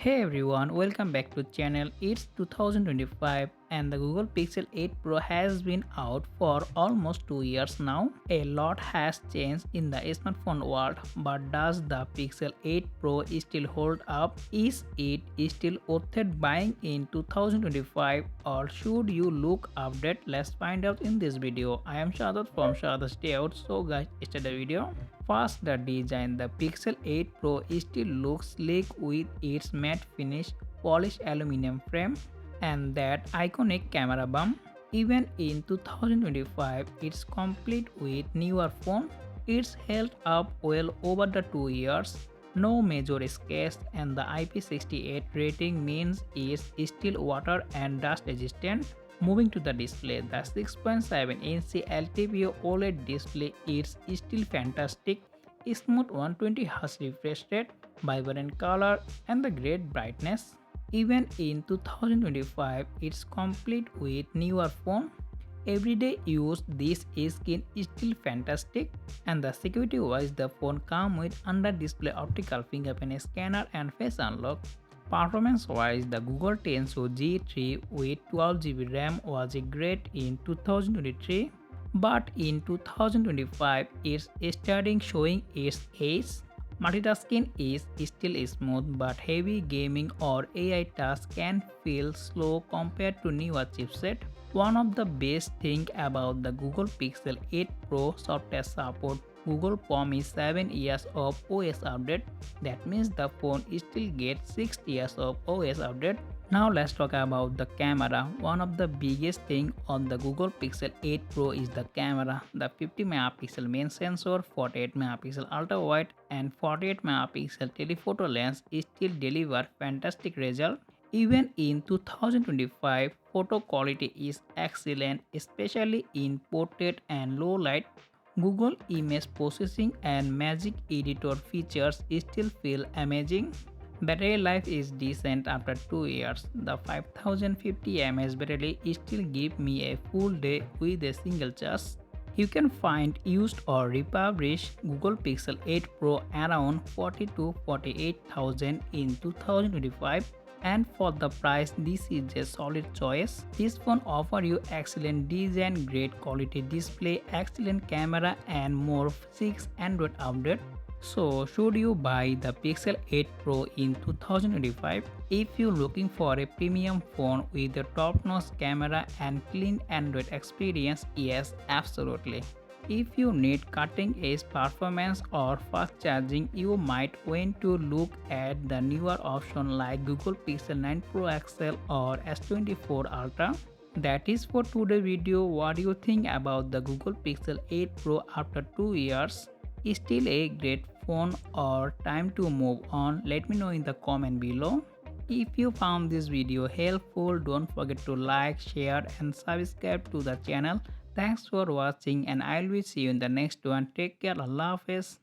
Hey everyone, welcome back to channel. It's 2025 and the Google Pixel 8 Pro has been out for almost 2 years now. A lot has changed in the smartphone world, but does the Pixel 8 Pro still hold up? Is it still worth it buying in 2025 or should you look update? Let's find out in this video. I am Shadat from SHADAT'S Dayout. So guys, start the video. First, the design. The Pixel 8 Pro still looks sleek with its matte finish, polished aluminum frame, and that iconic camera bump. Even in 2025, it's complete with newer phone. It's held up well over the 2 years. No major scratches and the IP68 rating means it's still water and dust resistant. Moving to the display, the 6.7-inch LTPO OLED display is still fantastic. Smooth 120Hz refresh rate, vibrant color, and the great brightness. Even in 2025, it's complete with newer phone. Everyday use, this skin is still fantastic, and the security wise, the phone comes with under display optical fingerprint scanner and face unlock. Performance wise, the Google Tensor G3 with 12 GB RAM was great in 2023, but in 2025 it's starting showing its age. Multitasking is still smooth, but heavy gaming or AI tasks can feel slow compared to newer chipset. One of the best things about the Google Pixel 8 Pro software support. Google promised 7 years of OS update. That means the phone still gets 6 years of OS update. Now let's talk about the camera. One of the biggest thing on the Google Pixel 8 Pro is the camera. The 50 megapixel main sensor, 48 megapixel ultra wide and 48 megapixel telephoto lens still deliver fantastic result. Even in 2025, photo quality is excellent, especially in portrait and low light. Google image processing and Magic Editor features still feel amazing. Battery life is decent after 2 years. The 5050 mAh battery still give me a full day with a single charge. You can find used or refurbished Google Pixel 8 Pro around 40 to 48,000 in 2025, and for the price this is a solid choice. This phone offers you excellent design, great quality display, excellent camera and more 6 Android update. So should you buy the Pixel 8 Pro in 2025? If you're looking for a premium phone with a top-notch camera and clean Android experience, yes, absolutely. If you need cutting-edge performance or fast charging, you might want to look at the newer option like Google Pixel 9 Pro XL or S24 Ultra. That is for today's video. What do you think about the Google Pixel 8 Pro after 2 years? Is still a great phone or time to move on? Let me know in the comment below. If you found this video helpful, don't forget to like, share and subscribe to the channel. Thanks for watching and I will see you in the next one. Take care. Allah Hafiz.